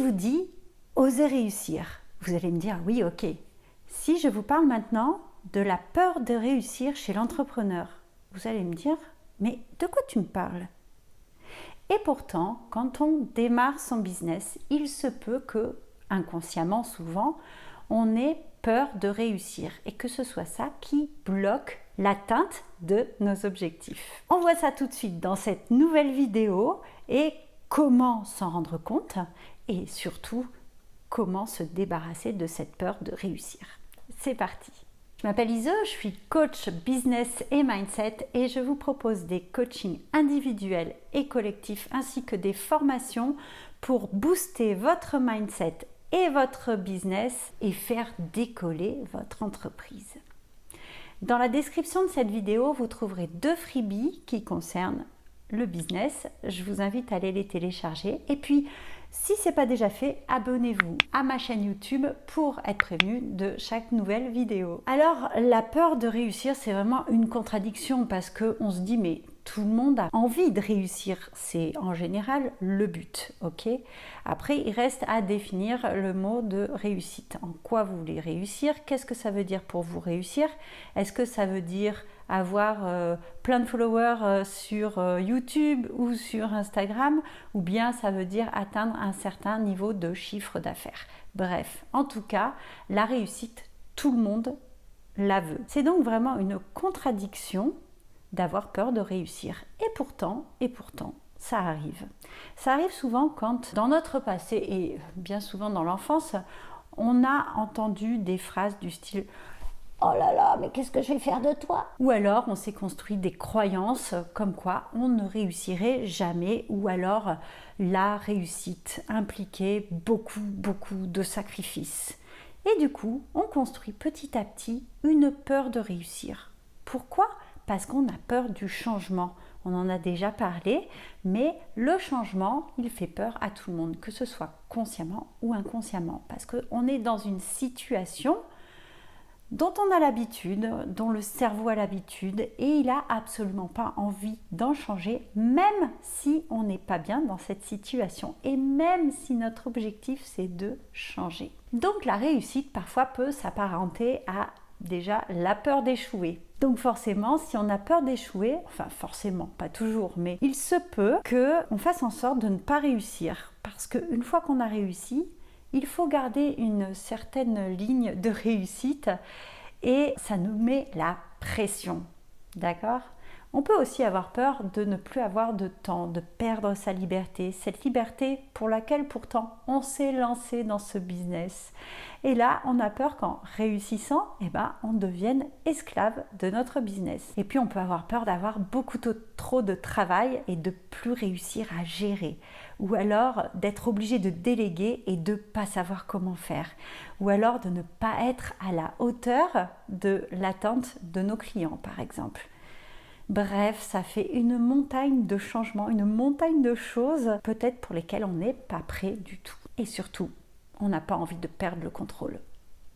je vous dis oser réussir, vous allez me dire oui, ok. Si je vous parle maintenant de la peur de réussir chez l'entrepreneur, vous allez me dire mais de quoi tu me parles? Et pourtant, quand on démarre son business, il se peut que, inconsciemment souvent, on ait peur de réussir et que ce soit ça qui bloque l'atteinte de nos objectifs. On voit ça tout de suite dans cette nouvelle vidéo et comment s'en rendre compte et surtout comment se débarrasser de cette peur de réussir. C'est parti! Je m'appelle Iso, je suis coach business et mindset et je vous propose des coachings individuels et collectifs ainsi que des formations pour booster votre mindset et votre business et faire décoller votre entreprise. Dans la description de cette vidéo, vous trouverez 2 freebies qui concernent le business. Je vous invite à aller les télécharger. Et puis, si ce n'est pas déjà fait, abonnez-vous à ma chaîne YouTube pour être prévenu de chaque nouvelle vidéo. Alors, la peur de réussir, c'est vraiment une contradiction parce qu'on se dit, mais tout le monde a envie de réussir. C'est en général le but, ok? Après, il reste à définir le mot de réussite. En quoi vous voulez réussir? Qu'est-ce que ça veut dire pour vous réussir? Est-ce que ça veut dire avoir plein de followers sur YouTube ou sur Instagram, ou bien ça veut dire atteindre un certain niveau de chiffre d'affaires. Bref, en tout cas, la réussite, tout le monde la veut. C'est donc vraiment une contradiction d'avoir peur de réussir. Et pourtant, ça arrive. Ça arrive souvent quand, dans notre passé, et bien souvent dans l'enfance, on a entendu des phrases du style « Oh là là, mais qu'est-ce que je vais faire de toi ?» Ou alors on s'est construit des croyances comme quoi on ne réussirait jamais, ou alors la réussite impliquait beaucoup de sacrifices. Et du coup, on construit petit à petit une peur de réussir. Pourquoi ? Parce qu'on a peur du changement. On en a déjà parlé, mais le changement, il fait peur à tout le monde, que ce soit consciemment ou inconsciemment, parce qu'on est dans une situation dont on a l'habitude, dont le cerveau a l'habitude, et il n'a absolument pas envie d'en changer, même si on n'est pas bien dans cette situation, et même si notre objectif c'est de changer. Donc la réussite parfois peut s'apparenter à déjà la peur d'échouer. Donc forcément, si on a peur d'échouer, enfin forcément, pas toujours, mais il se peut qu'on fasse en sorte de ne pas réussir, parce qu'une fois qu'on a réussi, il faut garder une certaine ligne de réussite et ça nous met la pression, d'accord ? On peut aussi avoir peur de ne plus avoir de temps, de perdre sa liberté, cette liberté pour laquelle pourtant on s'est lancé dans ce business. Et là, on a peur qu'en réussissant, on devienne esclave de notre business. Et puis on peut avoir peur d'avoir beaucoup trop de travail et de plus réussir à gérer. Ou alors d'être obligé de déléguer et de ne pas savoir comment faire. Ou alors de ne pas être à la hauteur de l'attente de nos clients, par exemple. Bref, ça fait une montagne de changements, une montagne de choses peut-être pour lesquelles on n'est pas prêt du tout. Et surtout, on n'a pas envie de perdre le contrôle.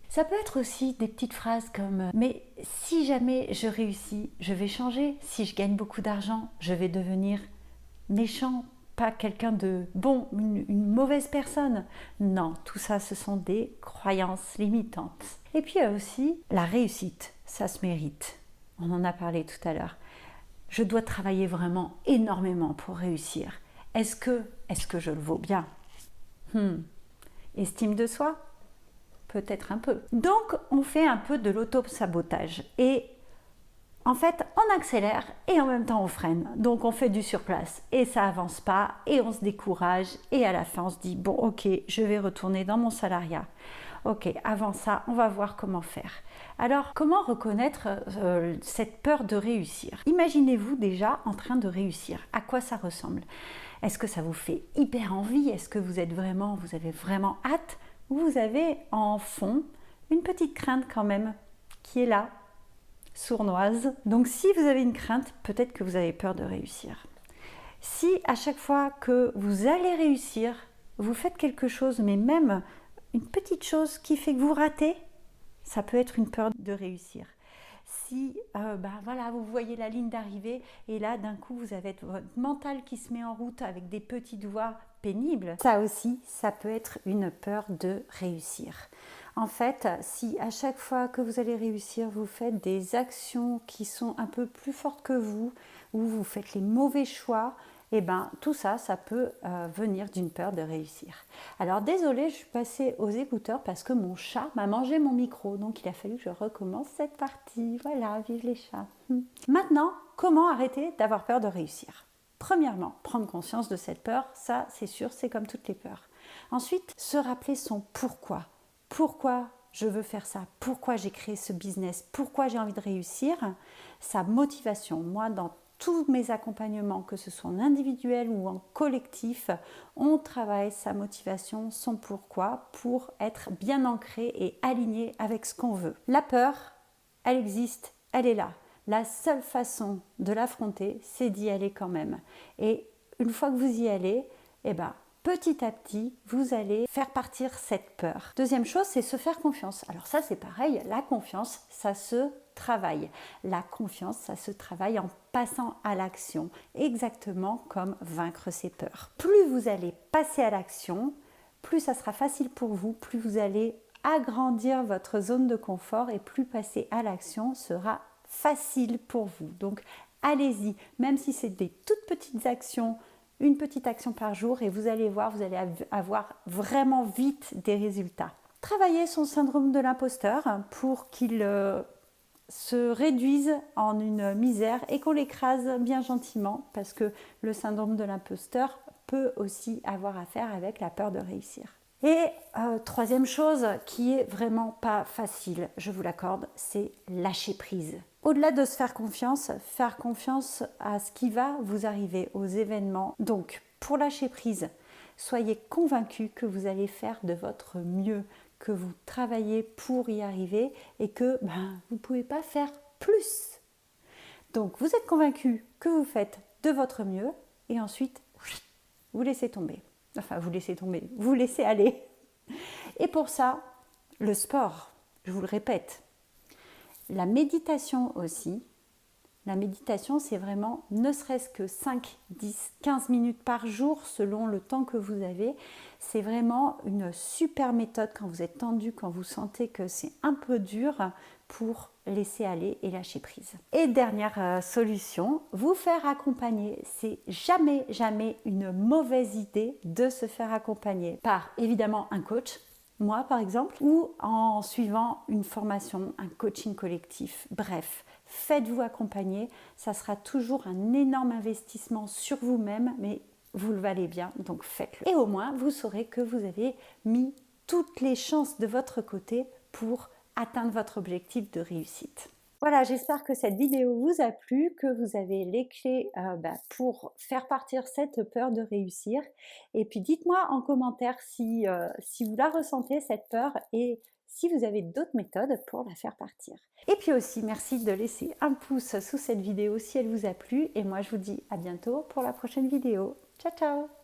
Ça peut être aussi des petites phrases comme « Mais si jamais je réussis, je vais changer. Si je gagne beaucoup d'argent, je vais devenir méchant, pas quelqu'un de bon, une mauvaise personne. » Non, tout ça, ce sont des croyances limitantes. Et puis il y a aussi la réussite, ça se mérite. On en a parlé tout à l'heure. Je dois travailler vraiment énormément pour réussir. Est-ce que je le vaux bien ? Estime de soi ? Peut-être un peu. Donc, on fait un peu de l'auto-sabotage. Et en fait, on accélère et en même temps on freine. Donc, on fait du surplace et ça avance pas et on se décourage. Et à la fin, on se dit, bon, ok, je vais retourner dans mon salariat. Ok, avant ça, on va voir comment faire. Alors, comment reconnaître cette peur de réussir ? Imaginez-vous déjà en train de réussir. À quoi ça ressemble ? Est-ce que ça vous fait hyper envie ? Est-ce que vous avez vraiment hâte ? Ou vous avez en fond une petite crainte quand même qui est là, sournoise. Donc, si vous avez une crainte, peut-être que vous avez peur de réussir. Si à chaque fois que vous allez réussir, vous faites quelque chose, mais même une petite chose qui fait que vous ratez, ça peut être une peur de réussir. si voilà, vous voyez la ligne d'arrivée et là d'un coup vous avez votre mental qui se met en route avec des petites voix pénibles, ça aussi, ça peut être une peur de réussir. En fait, si à chaque fois que vous allez réussir, vous faites des actions qui sont un peu plus fortes que vous, ou vous faites les mauvais choix, et ben tout ça, ça peut venir d'une peur de réussir. Alors désolée, je suis passée aux écouteurs parce que mon chat m'a mangé mon micro, donc il a fallu que je recommence cette partie. Voilà, vive les chats. Maintenant, comment arrêter d'avoir peur de réussir? Premièrement, prendre conscience de cette peur, ça c'est sûr, c'est comme toutes les peurs. Ensuite, se rappeler son pourquoi. Pourquoi je veux faire ça? Pourquoi j'ai créé ce business? Pourquoi j'ai envie de réussir? Sa motivation. Moi, dans tous mes accompagnements, que ce soit en individuel ou en collectif, on travaille sa motivation, son pourquoi, pour être bien ancré et aligné avec ce qu'on veut. La peur, elle existe, elle est là. La seule façon de l'affronter, c'est d'y aller quand même. Et une fois que vous y allez, petit à petit, vous allez faire partir cette peur. Deuxième chose, c'est se faire confiance. Alors ça, c'est pareil, la confiance, ça se travaille. La confiance, ça se travaille en passant à l'action, exactement comme vaincre ses peurs. Plus vous allez passer à l'action, plus ça sera facile pour vous, plus vous allez agrandir votre zone de confort et plus passer à l'action sera facile pour vous. Donc allez-y, même si c'est des toutes petites actions, une petite action par jour et vous allez voir, vous allez avoir vraiment vite des résultats. Travaillez son syndrome de l'imposteur pour qu'il se réduise en une misère et qu'on l'écrase bien gentiment parce que le syndrome de l'imposteur peut aussi avoir à faire avec la peur de réussir. Et troisième chose qui est vraiment pas facile, je vous l'accorde, c'est lâcher prise. Au-delà de se faire confiance à ce qui va vous arriver, aux événements. Donc, pour lâcher prise, soyez convaincus que vous allez faire de votre mieux, que vous travaillez pour y arriver et que vous ne pouvez pas faire plus. Donc, vous êtes convaincus que vous faites de votre mieux et ensuite, vous laissez tomber. Enfin, vous laissez tomber, vous laissez aller. Et pour ça, le sport, je vous le répète, la méditation aussi. La méditation, c'est vraiment ne serait-ce que 5, 10, 15 minutes par jour selon le temps que vous avez. C'est vraiment une super méthode quand vous êtes tendu, quand vous sentez que c'est un peu dur pour laisser aller et lâcher prise. Et dernière solution, vous faire accompagner. C'est jamais une mauvaise idée de se faire accompagner par évidemment un coach. Moi, par exemple, ou en suivant une formation, un coaching collectif. Bref, faites-vous accompagner. Ça sera toujours un énorme investissement sur vous-même, mais vous le valez bien, donc faites-le. Et au moins, vous saurez que vous avez mis toutes les chances de votre côté pour atteindre votre objectif de réussite. Voilà, j'espère que cette vidéo vous a plu, que vous avez les clés pour faire partir cette peur de réussir. Et puis dites-moi en commentaire si vous la ressentez, cette peur, et si vous avez d'autres méthodes pour la faire partir. Et puis aussi, merci de laisser un pouce sous cette vidéo si elle vous a plu. Et moi, je vous dis à bientôt pour la prochaine vidéo. Ciao, ciao!